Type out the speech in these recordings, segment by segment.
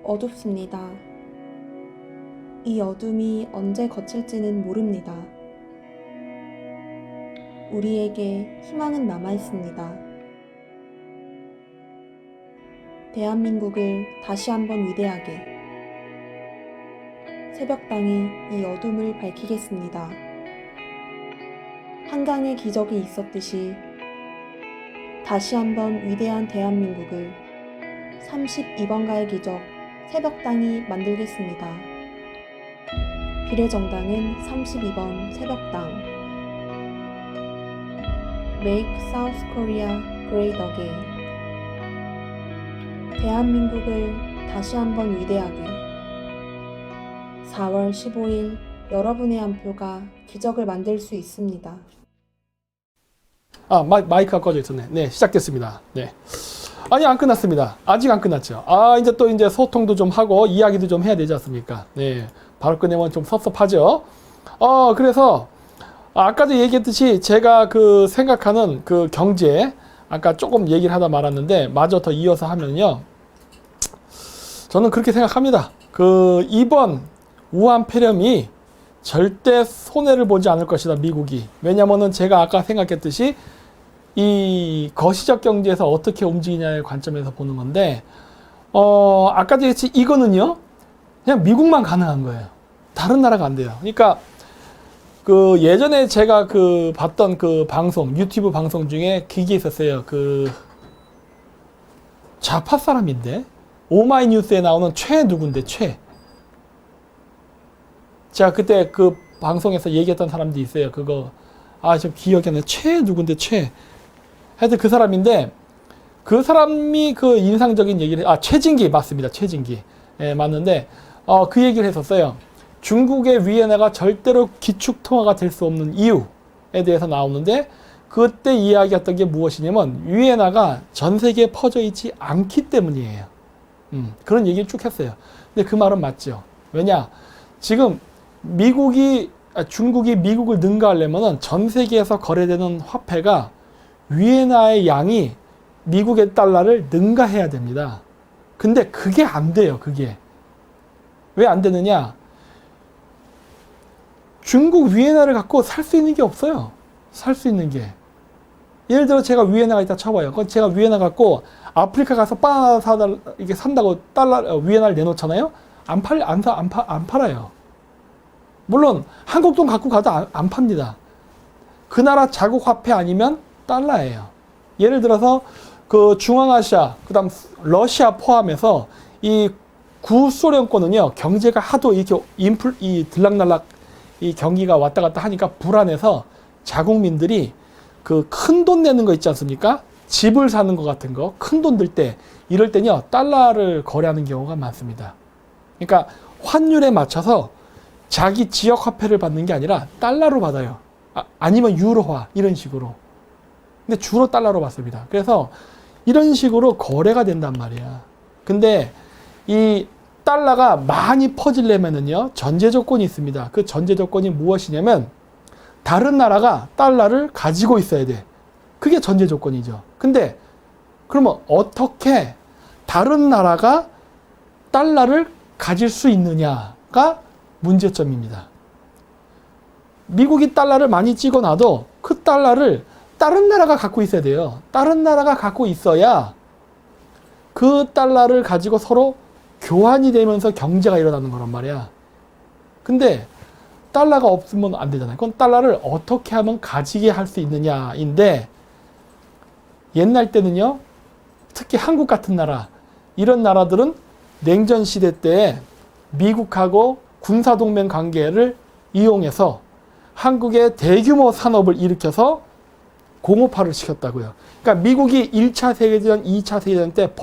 어둡습니다. 이 어둠이 언제 거칠지는 모릅니다. 우리에게 희망은 남아 있습니다. 대한민국을 다시 한번 위대하게. 새벽당이 이 어둠을 밝히겠습니다. 한강의 기적이 있었듯이 다시 한번 위대한 대한민국을 32번가의 기적 새벽당이 만들겠습니다. 비례정당은 32번 새벽당. Make South Korea Great Again. 대한민국을 다시 한번 위대하게. 4월 15일 여러분의 한 표가 기적을 만들 수 있습니다. 마이크가 꺼져 있었네. 네, 시작됐습니다. 네. 아니, 안 끝났습니다. 아직 안 끝났죠. 이제 소통도 좀 하고 이야기도 좀 해야 되지 않습니까? 네. 바로 끝내면 좀 섭섭하죠. 그래서, 아까도 얘기했듯이 제가 생각하는 경제, 아까 조금 얘기를 하다 말았는데, 마저 더 이어서 하면요. 저는 그렇게 생각합니다. 이번 우한 폐렴이 절대 손해를 보지 않을 것이다, 미국이. 왜냐면은 제가 아까 생각했듯이 이 거시적 경제에서 어떻게 움직이냐의 관점에서 보는 건데, 아까도 얘기했지, 이거는요, 그냥 미국만 가능한 거예요. 다른 나라가 안 돼요. 그러니까, 예전에 제가 봤던 방송, 유튜브 방송 중에 그게 있었어요. 좌파 사람인데, 오마이뉴스에 나오는 최 누군데, 최. 제가 그때 방송에서 얘기했던 사람도 있어요. 좀 기억이 안 나요. 최 누군데, 최. 하여튼 그 사람인데, 그 사람이 인상적인 얘기를, 최진기, 맞습니다. 최진기. 예, 맞는데, 그 얘기를 했었어요. 중국의 위안화가 절대로 기축통화가 될 수 없는 이유에 대해서 나오는데, 그때 이야기했던 게 무엇이냐면, 위안화가 전 세계에 퍼져 있지 않기 때문이에요. 그런 얘기를 쭉 했어요. 근데 그 말은 맞죠. 왜냐? 지금 중국이 미국을 능가하려면은 전 세계에서 거래되는 화폐가 위엔화의 양이 미국의 달러를 능가해야 됩니다. 근데 그게 안 돼요, 그게. 왜 안 되느냐? 중국 위엔화를 갖고 살 수 있는 게 없어요. 살 수 있는 게. 예를 들어 제가 위엔화가 있다 쳐봐요. 그건 제가 위엔화 갖고 아프리카 가서 바나나 이게 산다고 위엔화를 내놓잖아요? 안 팔아요. 물론 한국 돈 갖고 가도 안 팝니다. 그 나라 자국 화폐 아니면 달러예요. 예를 들어서 중앙아시아, 그다음 러시아 포함해서 이 구소련권은요, 경제가 하도 이렇게 들락날락 이 경기가 왔다 갔다 하니까 불안해서 자국민들이 큰 돈 내는 거 있지 않습니까? 집을 사는 거 같은 거, 큰 돈 들 때, 이럴 때는요, 달러를 거래하는 경우가 많습니다. 그러니까 환율에 맞춰서 자기 지역 화폐를 받는 게 아니라 달러로 받아요. 아니면 유로화, 이런 식으로. 근데 주로 달러로 받습니다. 그래서 이런 식으로 거래가 된단 말이야. 근데 이 달러가 많이 퍼지려면은요, 전제 조건이 있습니다. 그 전제 조건이 무엇이냐면, 다른 나라가 달러를 가지고 있어야 돼. 그게 전제 조건이죠. 근데, 그러면 어떻게 다른 나라가 달러를 가질 수 있느냐가 문제점입니다. 미국이 달러를 많이 찍어놔도 그 달러를 다른 나라가 갖고 있어야 돼요. 다른 나라가 갖고 있어야 그 달러를 가지고 서로 교환이 되면서 경제가 일어나는 거란 말이야. 근데 달러가 없으면 안 되잖아요. 그럼 달러를 어떻게 하면 가지게 할 수 있느냐인데, 옛날 때는요, 특히 한국 같은 나라, 이런 나라들은 냉전 시대 때 미국하고 군사동맹 관계를 이용해서 한국의 대규모 산업을 일으켜서 공업화를 시켰다고요. 그러니까 미국이 1차 세계대전, 2차 세계대전 때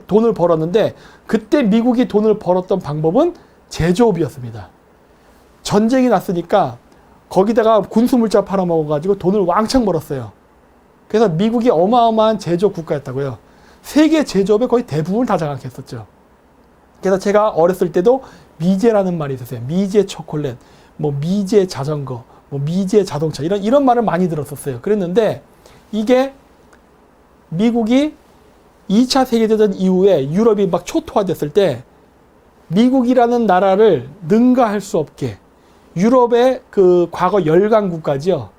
돈을 벌었는데, 그때 미국이 돈을 벌었던 방법은 제조업이었습니다. 전쟁이 났으니까 거기다가 군수물자 팔아먹어가지고 돈을 왕창 벌었어요. 그래서 미국이 어마어마한 제조업 국가였다고요. 세계 제조업의 거의 대부분을 다 장악했었죠. 그래서 제가 어렸을 때도 미제라는 말이 있었어요. 미제 초콜릿, 미제 자전거, 미제 자동차, 이런 말을 많이 들었었어요. 그랬는데, 이게 미국이 2차 세계대전 이후에 유럽이 막 초토화됐을 때 미국이라는 나라를 능가할 수 없게 유럽의 그 과거 열강 국가지요.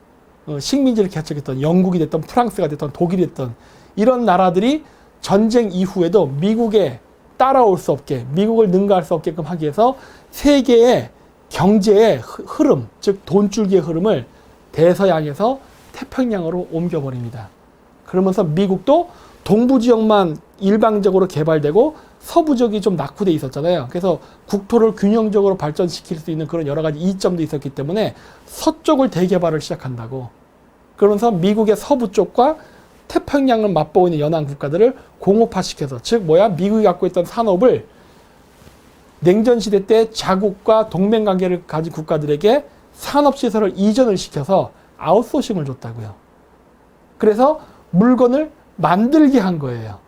식민지를 개척했던 영국이 됐던 프랑스가 됐던 독일이 됐던 이런 나라들이 전쟁 이후에도 미국에 따라올 수 없게 미국을 능가할 수 없게끔 하기 위해서 세계의 경제의 흐름, 즉 돈줄기의 흐름을 대서양에서 태평양으로 옮겨버립니다. 그러면서 미국도 동부 지역만 일방적으로 개발되고 서부 지역이 좀 낙후돼 있었잖아요. 그래서 국토를 균형적으로 발전시킬 수 있는 그런 여러 가지 이점도 있었기 때문에 서쪽을 대개발을 시작한다고. 그러면서 미국의 서부 쪽과 태평양을 맞보고 있는 연안 국가들을 공업화시켜서, 즉 미국이 갖고 있던 산업을 냉전 시대 때 자국과 동맹 관계를 가진 국가들에게 산업 시설을 이전을 시켜서 아웃소싱을 줬다고요. 그래서 물건을 만들게 한 거예요.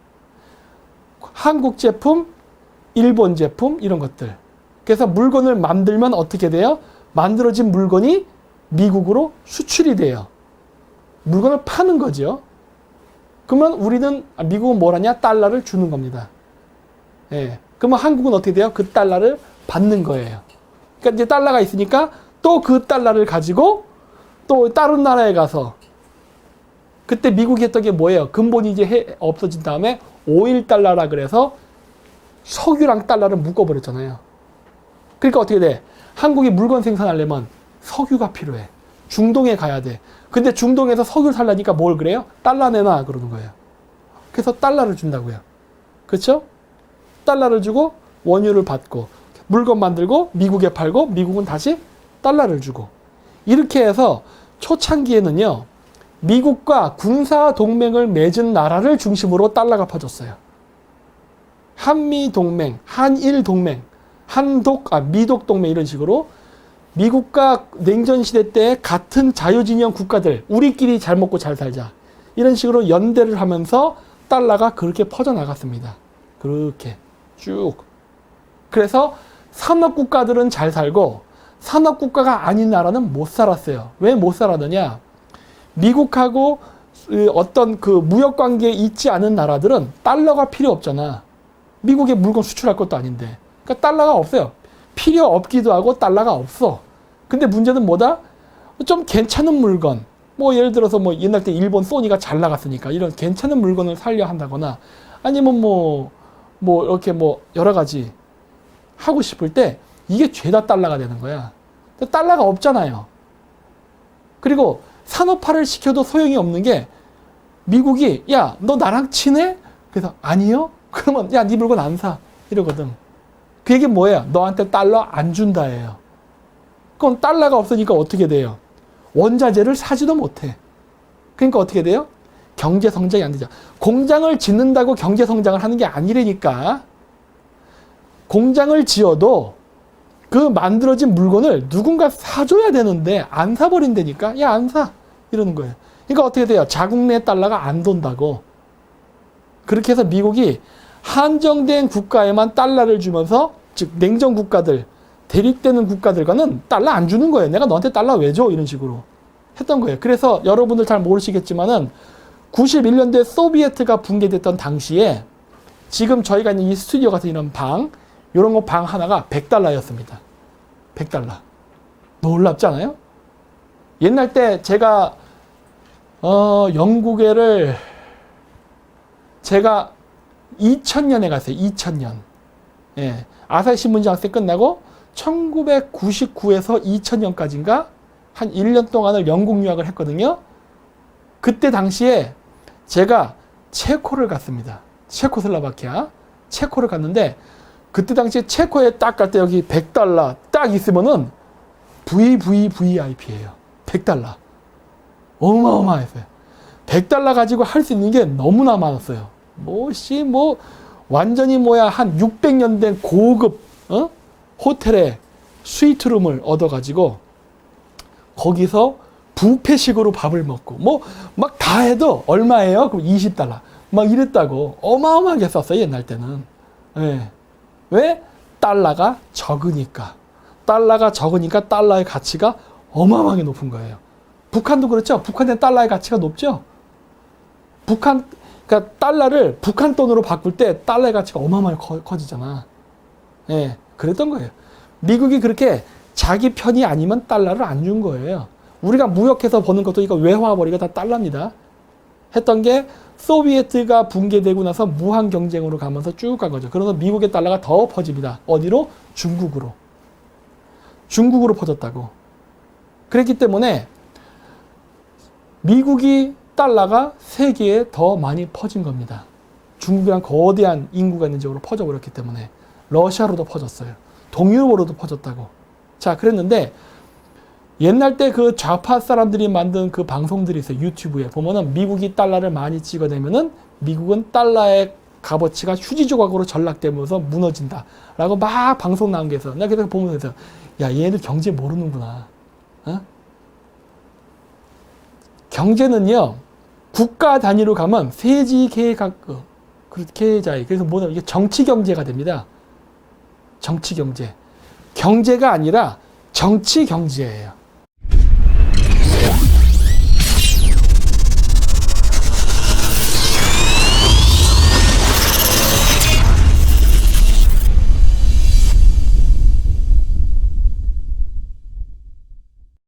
한국 제품, 일본 제품 이런 것들. 그래서 물건을 만들면 어떻게 돼요? 만들어진 물건이 미국으로 수출이 돼요. 물건을 파는 거죠. 그러면 우리는 미국은 뭘 하냐? 달러를 주는 겁니다. 예. 그러면 한국은 어떻게 돼요? 그 달러를 받는 거예요. 그러니까 이제 달러가 있으니까 또 그 달러를 가지고 또 다른 나라에 가서, 그때 미국이 했던 게 뭐예요? 근본이 이제 없어진 다음에 5.1달러라 그래서 석유랑 달러를 묶어버렸잖아요. 그러니까 어떻게 돼? 한국이 물건 생산하려면 석유가 필요해. 중동에 가야 돼. 근데 중동에서 석유 살라니까 뭘 그래요? 달러 내놔 그러는 거예요. 그래서 달러를 준다고요. 그렇죠? 달러를 주고 원유를 받고 물건 만들고 미국에 팔고 미국은 다시 달러를 주고, 이렇게 해서 초창기에는요 미국과 군사 동맹을 맺은 나라를 중심으로 달러가 퍼졌어요. 한미 동맹, 한일 동맹, 미독 동맹 이런 식으로 미국과 냉전 시대 때 같은 자유진영 국가들, 우리끼리 잘 먹고 잘 살자 이런 식으로 연대를 하면서 달러가 그렇게 퍼져나갔습니다. 그렇게 쭉. 그래서 산업국가들은 잘 살고 산업국가가 아닌 나라는 못 살았어요. 왜 못 살았느냐? 미국하고 어떤 그 무역관계에 있지 않은 나라들은 달러가 필요 없잖아. 미국에 물건 수출할 것도 아닌데. 그러니까 달러가 없어요. 필요 없기도 하고 달러가 없어. 근데 문제는 뭐다? 좀 괜찮은 물건. 예를 들어서 옛날 때 일본 소니가 잘 나갔으니까 이런 괜찮은 물건을 살려 한다거나 아니면 이렇게 여러 가지 하고 싶을 때 이게 죄다 달러가 되는 거야. 달러가 없잖아요. 그리고 산업화를 시켜도 소용이 없는 게 미국이 야, 너 나랑 친해? 그래서 아니요? 그러면 야, 네 물건 안 사. 이러거든. 그 얘기는 뭐예요? 너한테 달러 안 준다예요. 그럼 달러가 없으니까 어떻게 돼요? 원자재를 사지도 못해. 그러니까 어떻게 돼요? 경제 성장이 안 되죠. 공장을 짓는다고 경제 성장을 하는 게 아니라니까. 공장을 지어도 그 만들어진 물건을 누군가 사줘야 되는데 안 사버린다니까. 야, 안 사. 이러는 거예요. 그러니까 어떻게 돼요? 자국 내 달러가 안 돈다고. 그렇게 해서 미국이 한정된 국가에만 달러를 주면서, 즉 냉전 국가들, 대립되는 국가들과는 달러 안 주는 거예요. 내가 너한테 달러 왜 줘? 이런 식으로 했던 거예요. 그래서 여러분들 잘 모르시겠지만은 91년도에 소비에트가 붕괴됐던 당시에 지금 저희가 있는 이 스튜디오 같은 이런 방, 이런 거 방 하나가 100달러였습니다. 100달러. 놀랍지 않아요? 옛날 때 제가 영국에를 제가 2000년에 갔어요. 2000년. 예. 아사히 신문지 학생 끝나고 1999에서 2000년까지인가 한 1년 동안을 영국 유학을 했거든요. 그때 당시에 제가 체코를 갔습니다. 체코슬로바키아. 체코를 갔는데 그때 당시에 체코에 딱 갈 때 여기 100달러 딱 있으면은 VVVIP예요. 100달러. 어마어마했어요. 100달러 가지고 할 수 있는 게 너무나 많았어요. 완전히 한 600년 된 고급, 호텔에 스위트룸을 얻어가지고 거기서 뷔페식으로 밥을 먹고 막 다 해도 얼마예요? 그럼 20달러. 막 이랬다고. 어마어마하게 썼어요, 옛날 때는. 네. 왜? 달러가 적으니까. 달러가 적으니까 달러의 가치가 어마어마하게 높은 거예요. 북한도 그렇죠? 북한의 달러의 가치가 높죠? 북한 그러니까 달러를 북한 돈으로 바꿀 때 달러의 가치가 어마어마하게 커지잖아. 예, 그랬던 거예요. 미국이 그렇게 자기 편이 아니면 달러를 안 준 거예요. 우리가 무역해서 버는 것도 이거 외화벌이가 다 달러입니다. 했던 게 소비에트가 붕괴되고 나서 무한 경쟁으로 가면서 쭉 간 거죠. 그래서 미국의 달러가 더 퍼집니다. 어디로? 중국으로. 중국으로 퍼졌다고. 그랬기 때문에 미국이 달러가 세계에 더 많이 퍼진 겁니다. 중국이란 거대한 인구가 있는 지역으로 퍼져버렸기 때문에. 러시아로도 퍼졌어요. 동유럽으로도 퍼졌다고. 자, 그랬는데 옛날 때 그 좌파 사람들이 만든 그 방송들이 있어요. 유튜브에 보면은 미국이 달러를 많이 찍어내면은 미국은 달러의 값어치가 휴지 조각으로 전락되면서 무너진다 라고 막 방송 나온 게 있어. 나 그래서 보면서 야, 얘네들 경제 모르는구나. 어? 경제는요, 국가 단위로 가면 세지 계자에 그래서 뭐냐, 이게 정치 경제가 됩니다. 정치 경제. 경제가 아니라 정치 경제예요.